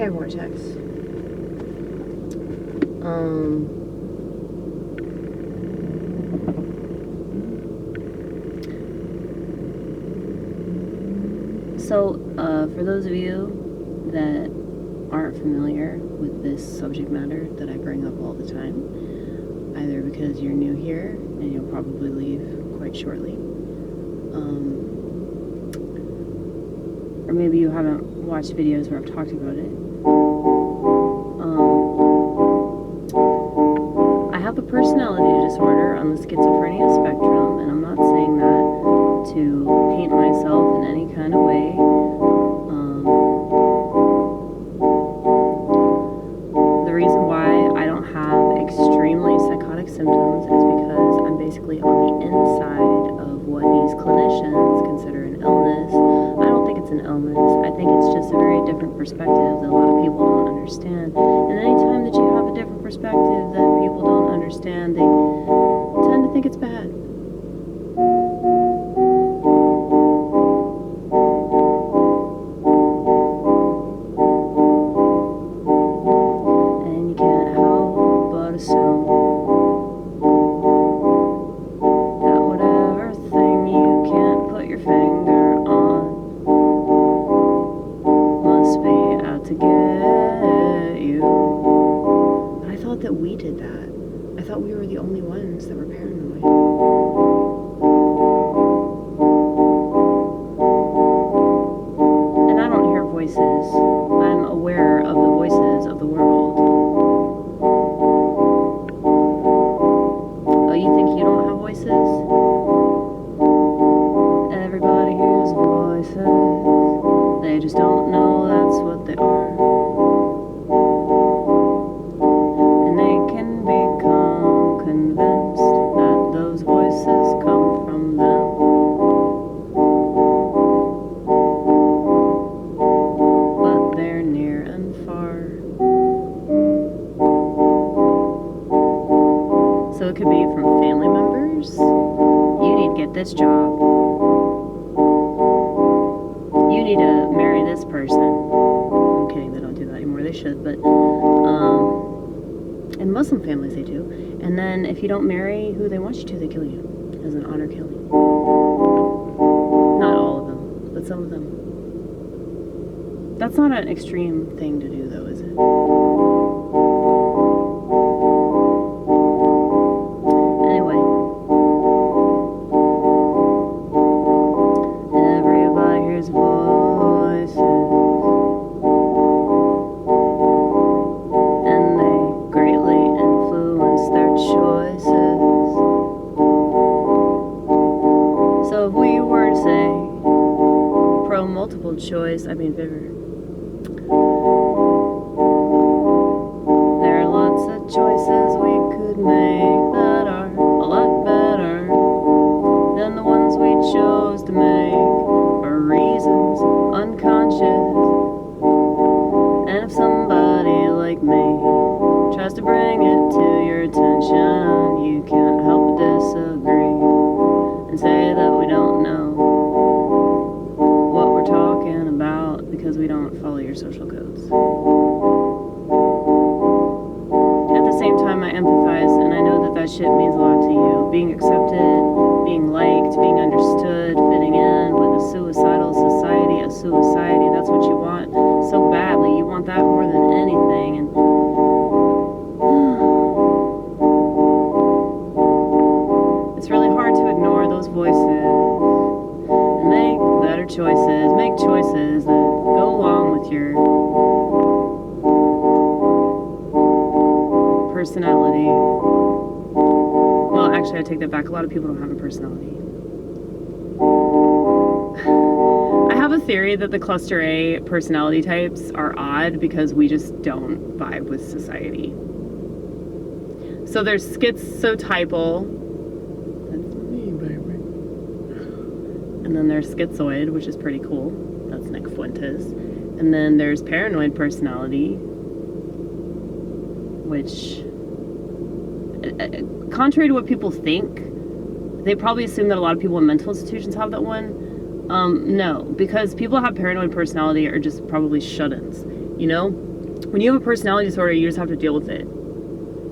Okay, Vortex. So, for those of you that aren't familiar with this subject matter that I bring up all the time, either because you're new here and you'll probably leave quite shortly, or maybe you haven't watched videos where I've talked about it. I have a personality disorder on the schizophrenia spectrum, and I'm not saying that to paint myself in any kind of way. The reason why I don't have extremely psychotic symptoms is because I'm basically on the inside of what these clinicians consider an illness. I don't think it's an illness. I think it's just a very different perspective that a lot of people don't understand. And anytime that you have a different perspective that people don't understand, they tend to think it's bad. And you can't help but assume that whatever thing you can't put your finger on must be out to get you. But I thought that we did that. I thought we were the only ones that were paranoid. And I don't hear voices. I'm aware of the voices of the world. Oh, you think you don't have voices? Everybody hears voices. They just don't know that's what they are. And they can become convinced that those voices come from them. But they're near and far. So it could be from family members. You need to get this job. You need to marry this person. I'm kidding, they don't do that anymore. They should, but in Muslim families they do. And then if you don't marry who they want you to, they kill you as an honor killing. Not all of them, but some of them. That's not an extreme thing to do, though, is it? Anyway. Everybody hears voices. And they greatly influence their choices. So if we were to say pro multiple choice, I mean vigor. There are lots of choices we could make that are a lot better than the ones we chose to make for reasons unconscious. And if somebody like me tries to bring it to your attention, you can't help but disagree and say that we don't know what we're talking about because we don't follow your social codes. At the same time, I empathize, and I know that that shit means a lot to you. Being accepted, being liked, being understood, fitting in with a suicidal society, that's what you want so badly. You want that more than anything, and it's really hard to ignore those voices and make better choices, make choices that go along with your personality. Well, actually, I take that back. A lot of people don't have a personality. I have a theory that the clusterA personality types are odd because we just don't vibe with society. So there's schizotypical. That's me, baby. And then there's schizoid, which is pretty cool. That's Nick Fuentes. And then there's paranoid personality, which, contrary to what people think, they probably assume that a lot of people in mental institutions have that one. No, because people who have paranoid personality are just probably shut-ins, you know? when you have a personality disorder, you just have to deal with it.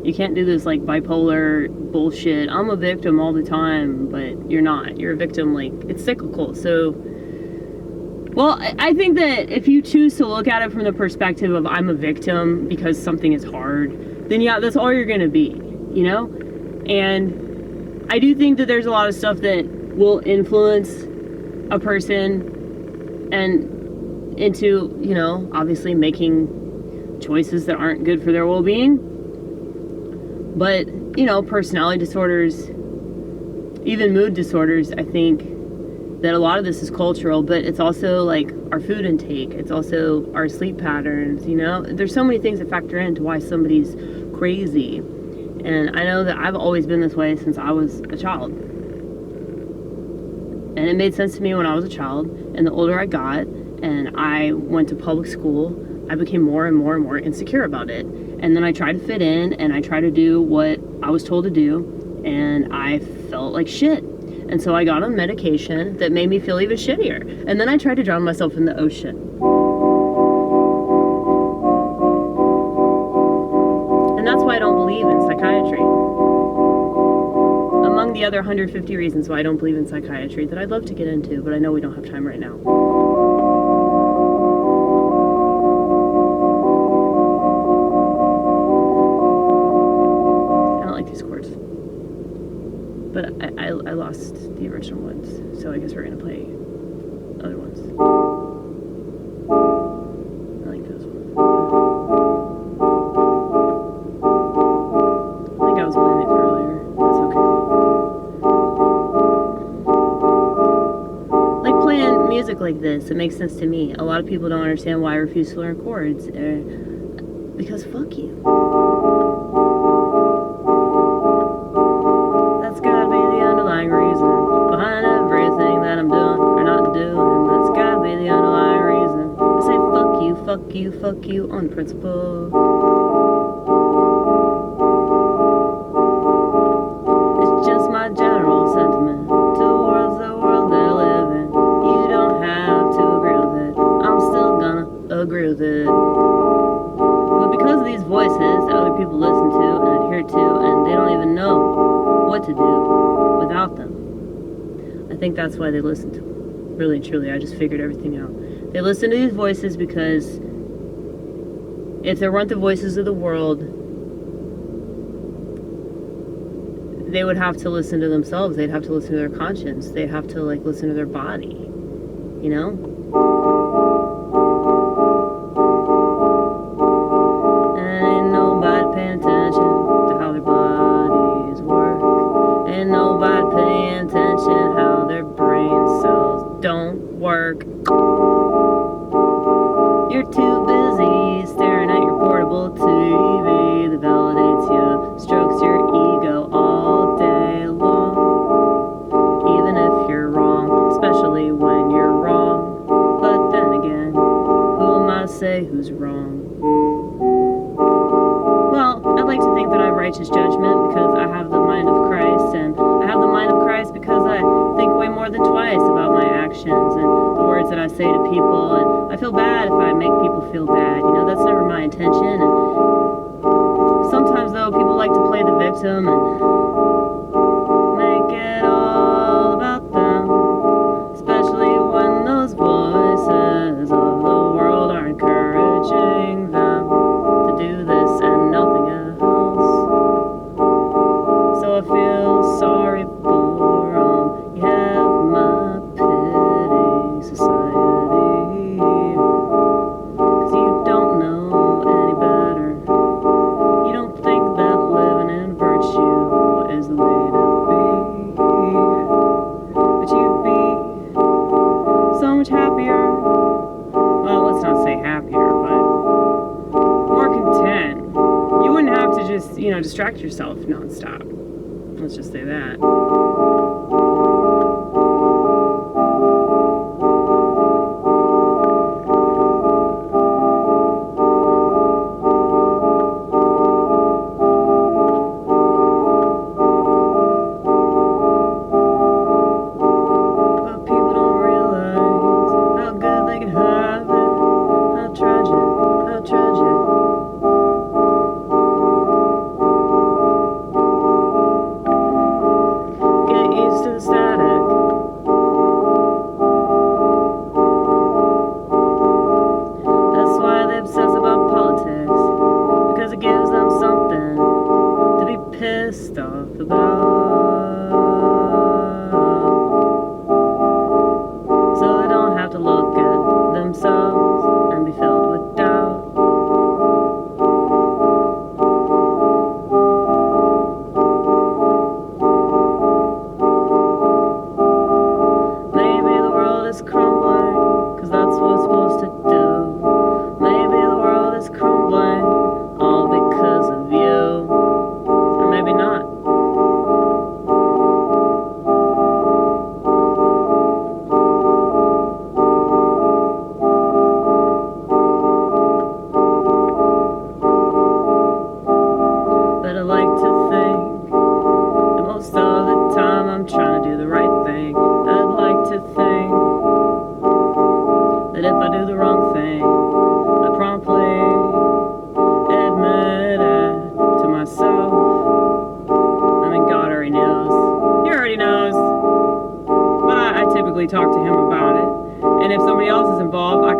You can't do this like bipolar bullshit. I'm a victim all the time, but you're not. You're a victim, like, it's cyclical. So, well, I think that if you choose to look at it from the perspective of I'm a victim because something is hard, then yeah, that's all you're gonna be, you know? And I do think that there's a lot of stuff that will influence a person and into, you know, obviously making choices that aren't good for their well-being. But, you know, personality disorders, even mood disorders, I think that a lot of this is cultural, but it's also like our food intake. It's also our sleep patterns, you know? There's so many things that factor into why somebody's crazy. And I know that I've always been this way since I was a child. And it made sense to me when I was a child. And the older I got and I went to public school, I became more and more and more insecure about it. And then I tried to fit in and I tried to do what I was told to do, and I felt like shit. And so I got on medication that made me feel even shittier. And then I tried to drown myself in the ocean. And that's why I don't believe in psychiatry. Among the other 150 reasons why I don't believe in psychiatry that I'd love to get into, but I know we don't have time right now. But I lost the original ones, so I guess we're gonna play other ones. I like those ones. I think I was playing it earlier. That's okay. Like playing music like this, it makes sense to me. A lot of people don't understand why I refuse to learn chords. Because fuck you. Reason behind everything that I'm doing or not doing. That's gotta be the underlying reason. I say fuck you, fuck you, fuck you on principle. It's just my general sentiment towards the world that I live in. You don't have to agree with it. I'm still gonna agree with it. But because of these voices that other people listen to and adhere to, and they don't even know what to do without them, I think that's why they listen to them. Really and truly, I just figured everything out. They listen to these voices because if there weren't the voices of the world, they would have to listen to themselves. They'd have to listen to their conscience. They'd have to like listen to their body, you know? And ain't nobody paying attention to how their bodies work. Ain't nobody paying attention how their brain cells don't work. You're too busy staring at your portable TV that validates you, strokes your ego all day long. Even if you're wrong, especially when you're wrong. But then again, who am I to say who's wrong? Well, I'd like to think that I have righteous judgment because I have the mind of Christ, and I have the mind of Christ because I think way more than twice about my actions and the words that I say to people, and I feel bad if I make people feel bad. You know, that's never my intention. And sometimes, though, people like to play the victim and make it all about them, especially when those voices of the world are encouraging them to do this and nothing else. So I feel sorry for them. You have my pity, society, 'cause you don't know any better. You don't think that living in virtue is the way to be, but you'd be so much happier. Well, let's not say happier, but more content. You wouldn't have to just, you know, distract yourself nonstop. Let's just say that. But people don't realize how good they can have it. How tragic, how tragic.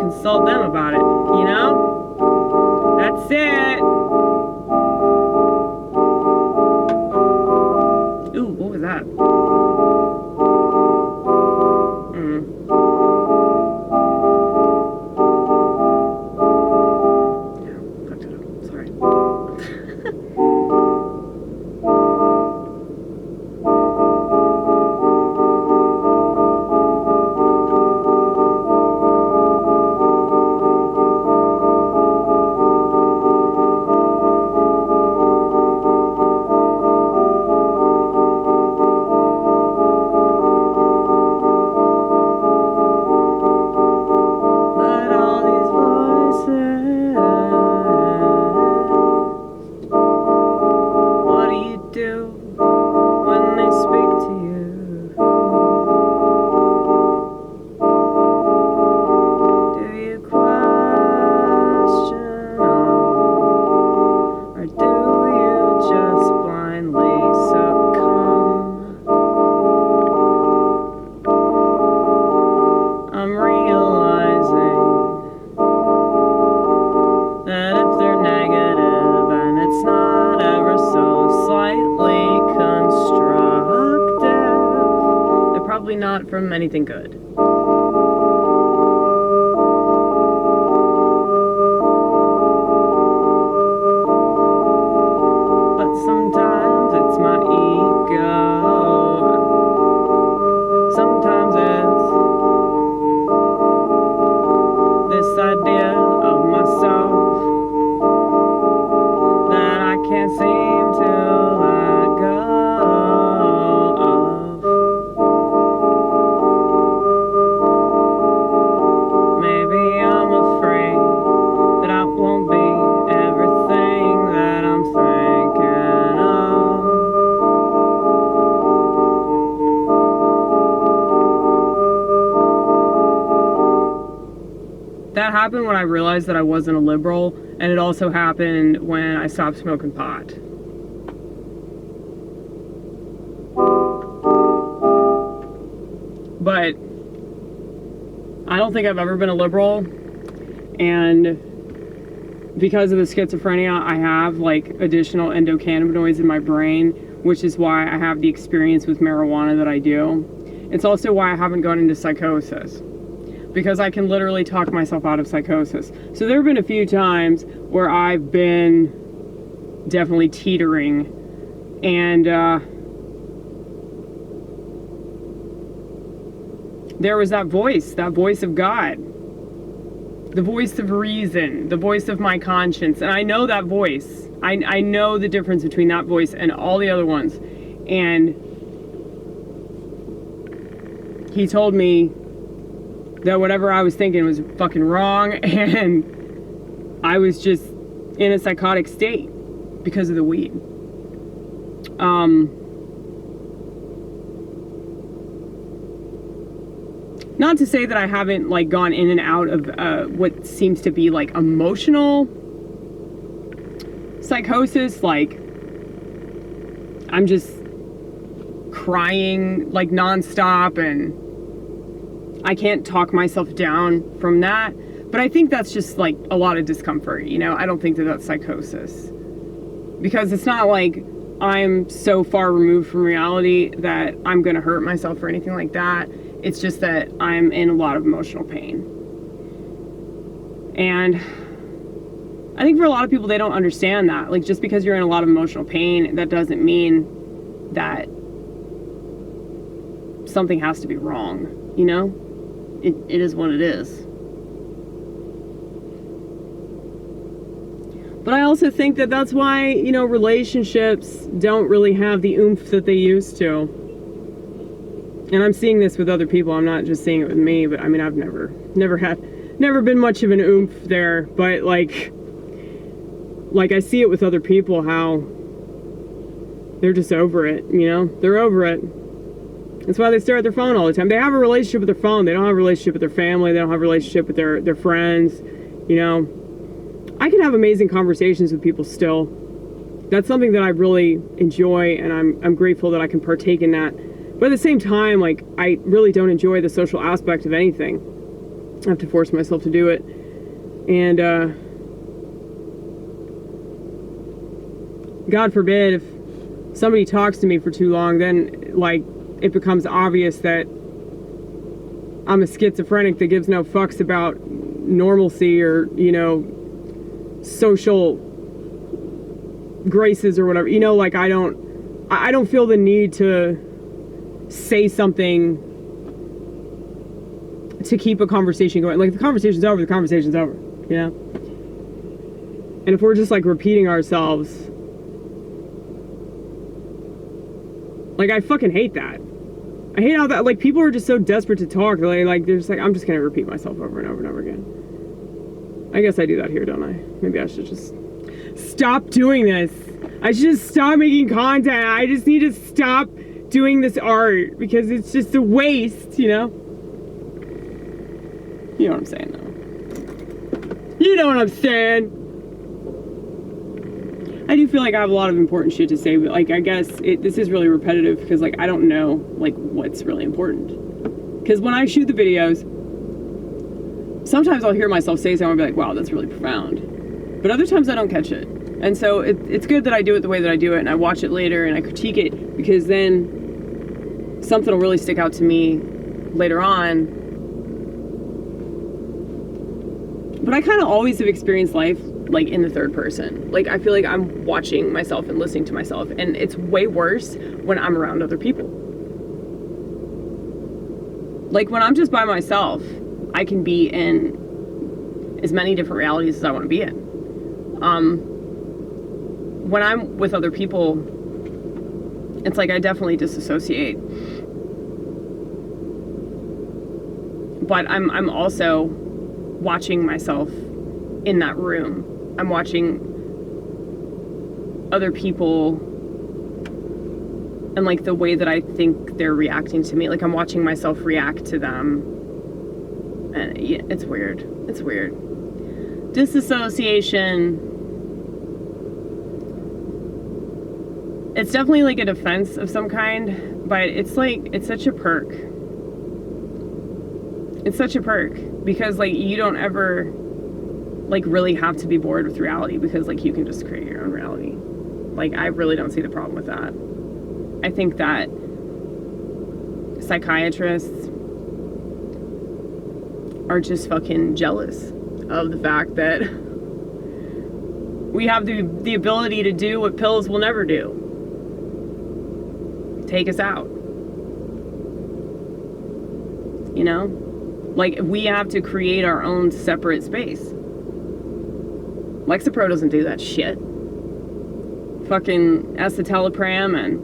consult them about it, you know? That's it. Ooh, what was that? Yeah, fucked it up. Sorry. Not from anything good. But sometimes it's my ego. Sometimes it's this idea of myself that I can't seem to let go. That happened when I realized that I wasn't a liberal, and it also happened when I stopped smoking pot. But I don't think I've ever been a liberal, and because of the schizophrenia, I have like additional endocannabinoids in my brain, which is why I have the experience with marijuana that I do. It's also why I haven't gone into psychosis, because I can literally talk myself out of psychosis. So there have been a few times where I've been definitely teetering, and there was that voice of God, the voice of reason, the voice of my conscience, and I know that voice. I know the difference between that voice and all the other ones, and he told me that whatever I was thinking was fucking wrong, and I was just in a psychotic state because of the weed. Not to say that I haven't like gone in and out of what seems to be like emotional psychosis, like I'm just crying like nonstop and I can't talk myself down from that. But I think that's just like a lot of discomfort, you know? I don't think that that's psychosis. Because it's not like I'm so far removed from reality that I'm gonna hurt myself or anything like that. It's just that I'm in a lot of emotional pain. And I think for a lot of people, they don't understand that. Like, just because you're in a lot of emotional pain, that doesn't mean that something has to be wrong, you know? It is what it is. But I also think that that's why, you know, relationships don't really have the oomph that they used to. And I'm seeing this with other people. I'm not just seeing it with me, but I mean, I've never been much of an oomph there. But like I see it with other people, how they're just over it, you know? They're over it. That's why they stare at their phone all the time. They have a relationship with their phone. They don't have a relationship with their family. They don't have a relationship with their friends, you know? I can have amazing conversations with people still. That's something that I really enjoy, and I'm grateful that I can partake in that. But at the same time, like, I really don't enjoy the social aspect of anything. I have to force myself to do it. And God forbid if somebody talks to me for too long, then like it becomes obvious that I'm a schizophrenic that gives no fucks about normalcy or, you know, social graces or whatever. You know, like I don't feel the need to say something to keep a conversation going. Like, the conversation's over, you know? And if we're just like repeating ourselves, like, I fucking hate that. I hate how that, like, people are just so desperate to talk. Like they're just like, I'm just gonna repeat myself over and over and over again. I guess I do that here, don't I? Maybe I should just stop doing this. I should just stop making content. I just need to stop doing this art because it's just a waste, you know? You know what I'm saying, though. You know what I'm saying. I do feel like I have a lot of important shit to say, but like, I guess this is really repetitive because like, I don't know like what's really important. Because when I shoot the videos, sometimes I'll hear myself say something and be like, wow, that's really profound. But other times I don't catch it. And so it's good that I do it the way that I do it, and I watch it later and I critique it, because then something will really stick out to me later on. But I kind of always have experienced life like in the third person. Like, I feel like I'm watching myself and listening to myself, and it's way worse when I'm around other people. Like, when I'm just by myself, I can be in as many different realities as I want to be in. When I'm with other people, it's like I definitely disassociate. But I'm also watching myself in that room. I'm watching other people and like the way that I think they're reacting to me. Like, I'm watching myself react to them. And yeah, it's weird. It's weird. Disassociation. It's definitely like a defense of some kind, but it's like, it's such a perk. It's such a perk because like you don't ever like really have to be bored with reality, because like you can just create your own reality. Like, I really don't see the problem with that. I think that psychiatrists are just fucking jealous of the fact that we have the ability to do what pills will never do. Take us out. You know? Like, we have to create our own separate space. Lexapro doesn't do that shit. Fucking escitalopram and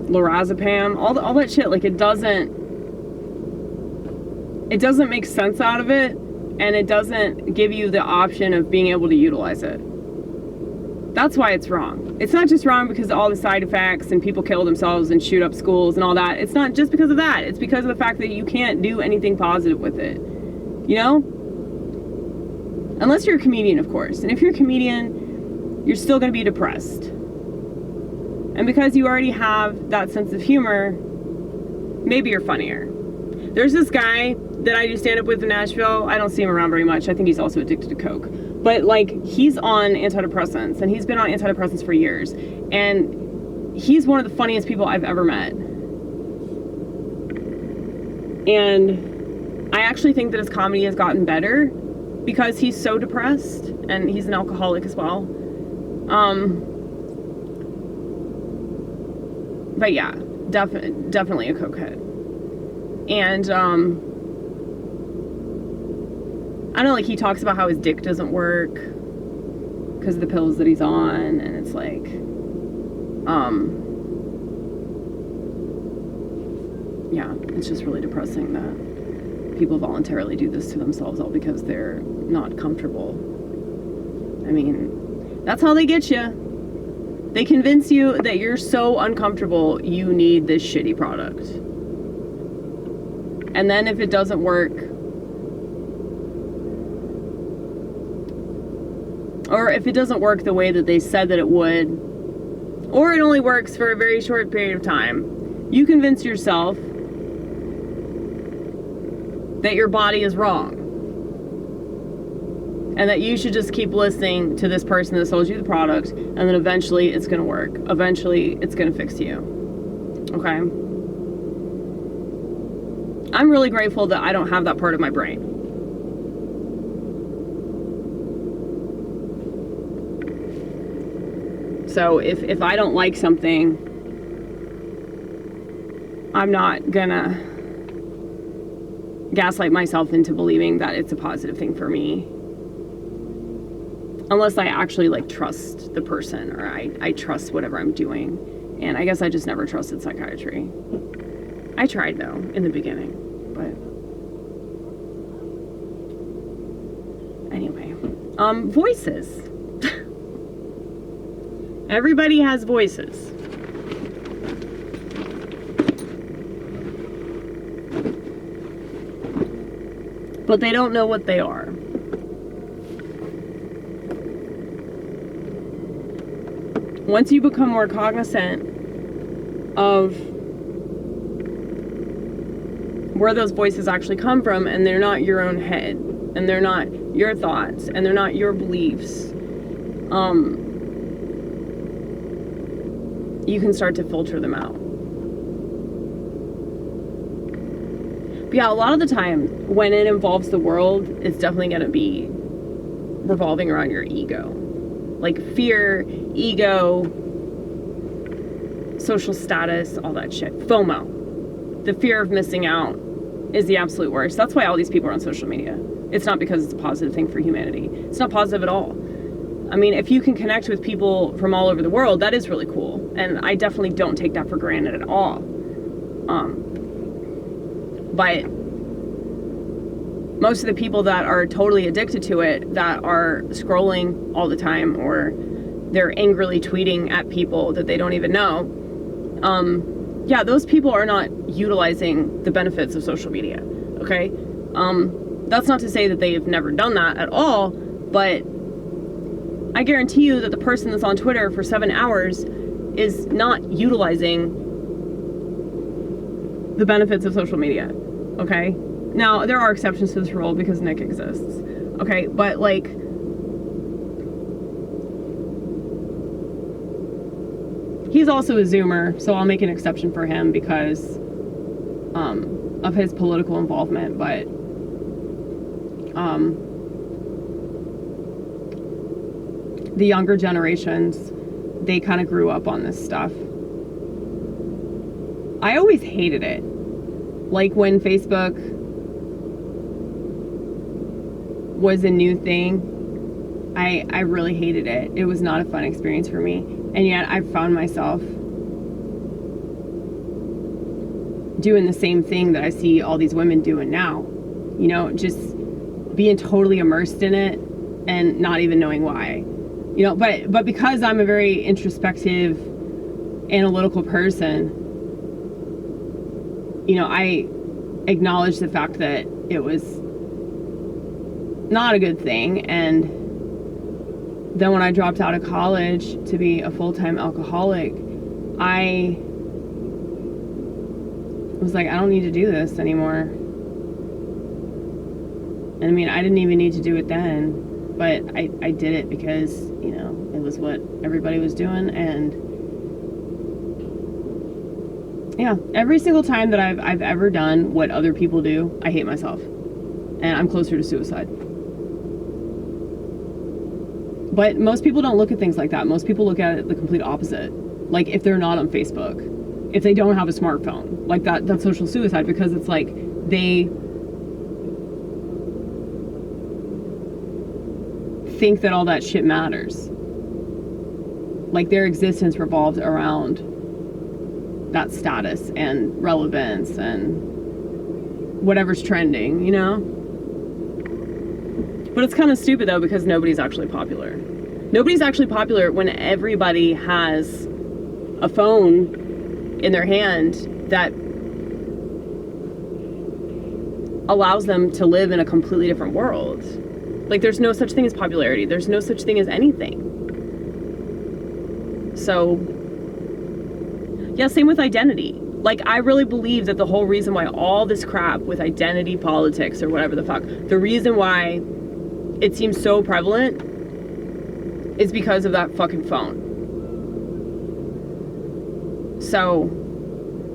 lorazepam, all that shit, like, it doesn't make sense out of it, and it doesn't give you the option of being able to utilize it. That's why it's wrong. It's not just wrong because of all the side effects and people kill themselves and shoot up schools and all that. It's not just because of that. It's because of the fact that you can't do anything positive with it. You know? Unless you're a comedian, of course. And if you're a comedian, you're still going to be depressed. And because you already have that sense of humor, maybe you're funnier. There's this guy that I do stand up with in Nashville. I don't see him around very much. I think he's also addicted to coke. But like, he's on antidepressants, and he's been on antidepressants for years. And he's one of the funniest people I've ever met. And I actually think that his comedy has gotten better because he's so depressed, and he's an alcoholic as well. But yeah, definitely a cokehead. And I don't know, like, he talks about how his dick doesn't work because of the pills that he's on, and it's like, yeah, it's just really depressing that people voluntarily do this to themselves all because they're not comfortable. I mean, that's how they get you. They convince you that you're so uncomfortable you need this shitty product. And then if it doesn't work, or if it doesn't work the way that they said that it would, or it only works for a very short period of time. You convince yourself that your body is wrong and that you should just keep listening to this person that sold you the product, and then eventually it's going to work. Eventually it's going to fix you. Okay? I'm really grateful that I don't have that part of my brain. So if I don't like something, I'm not gonna gaslight myself into believing that it's a positive thing for me. Unless I actually like trust the person, or I trust whatever I'm doing. And I guess I just never trusted psychiatry. I tried though, in the beginning, but anyway. Voices. Everybody has voices. But they don't know what they are. Once you become more cognizant of where those voices actually come from, and they're not your own head, and they're not your thoughts, and they're not your beliefs, you can start to filter them out. But yeah, a lot of the time when it involves the world, it's definitely going to be revolving around your ego. Like fear, ego, social status, all that shit. FOMO. The fear of missing out is the absolute worst. That's why all these people are on social media. It's not because it's a positive thing for humanity. It's not positive at all. I mean, if you can connect with people from all over the world, that is really cool. And I definitely don't take that for granted at all. But most of the people that are totally addicted to it, that are scrolling all the time, or they're angrily tweeting at people that they don't even know, yeah, those people are not utilizing the benefits of social media, okay? That's not to say that they've never done that at all, but I guarantee you that the person that's on Twitter for 7 hours is not utilizing the benefits of social media, okay? Now, there are exceptions to this rule because Nick exists, okay? But, like, he's also a Zoomer, so I'll make an exception for him because of his political involvement, but the younger generations, they kind of grew up on this stuff. I always hated it. Like when Facebook was a new thing, I really hated it. It was not a fun experience for me. And yet I found myself doing the same thing that I see all these women doing now. You know, just being totally immersed in it and not even knowing why. You know, but because I'm a very introspective, analytical person, you know, I acknowledge the fact that it was not a good thing. And then when I dropped out of college to be a full-time alcoholic, I was like, I don't need to do this anymore. And I mean, I didn't even need to do it then, but I did it because, you know, it was what everybody was doing. And yeah, every single time that I've ever done what other people do, I hate myself. And I'm closer to suicide. But most people don't look at things like that. Most people look at it the complete opposite. Like if they're not on Facebook, if they don't have a smartphone, like that's social suicide, because it's like they think that all that shit matters. Like their existence revolves around that status and relevance and whatever's trending, you know? But it's kind of stupid though, because nobody's actually popular. Nobody's actually popular when everybody has a phone in their hand that allows them to live in a completely different world. Like there's no such thing as popularity. There's no such thing as anything. So Yeah, same with identity. Like, I really believe that the whole reason why all this crap with identity politics or whatever the fuck, the reason why it seems so prevalent is because of that fucking phone. So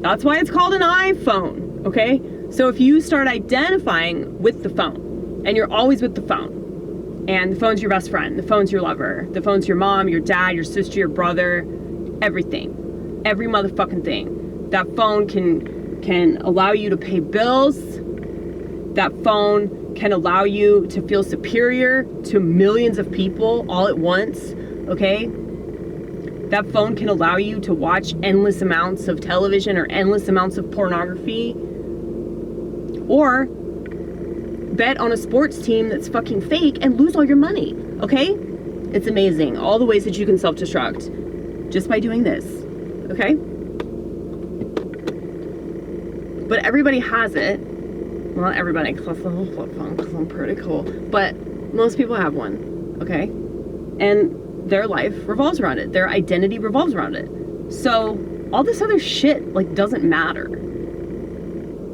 that's why it's called an iPhone, okay? So if you start identifying with the phone, and you're always with the phone, and the phone's your best friend, the phone's your lover, the phone's your mom, your dad, your sister, your brother, everything, every motherfucking thing. That phone can allow you to pay bills. That phone can allow you to feel superior to millions of people all at once, okay? That phone can allow you to watch endless amounts of television or endless amounts of pornography. Or bet on a sports team that's fucking fake and lose all your money, okay? It's amazing, all the ways that you can self-destruct just by doing this, okay? But everybody has it. Well, not everybody, because that's the whole flip phone, because I'm pretty cool. But most people have one, okay? And their life revolves around it. Their identity revolves around it. So all this other shit, like, doesn't matter.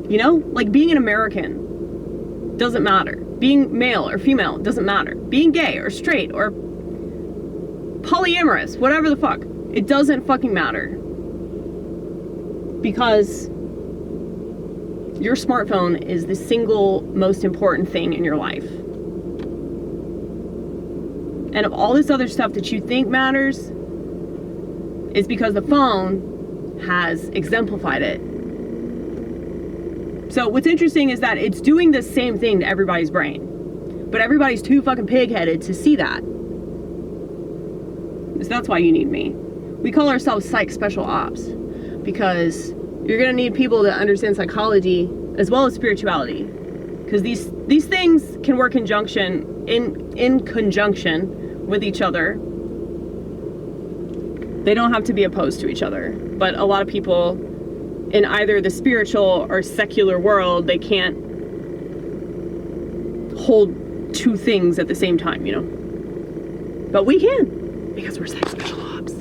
You know? Like, being an American doesn't matter. Being male or female doesn't matter. Being gay or straight or polyamorous, whatever the fuck. It doesn't fucking matter. Because your smartphone is the single most important thing in your life. And of all this other stuff that you think matters is because the phone has exemplified it. So what's interesting is that it's doing the same thing to everybody's brain. But everybody's too fucking pig-headed to see that. So that's why you need me. We call ourselves psych special ops. Because you're gonna need people that understand psychology as well as spirituality. Because these things can work in conjunction with each other. They don't have to be opposed to each other. But a lot of people in either the spiritual or secular world, they can't hold two things at the same time, you know? But we can, because we're psych special ops.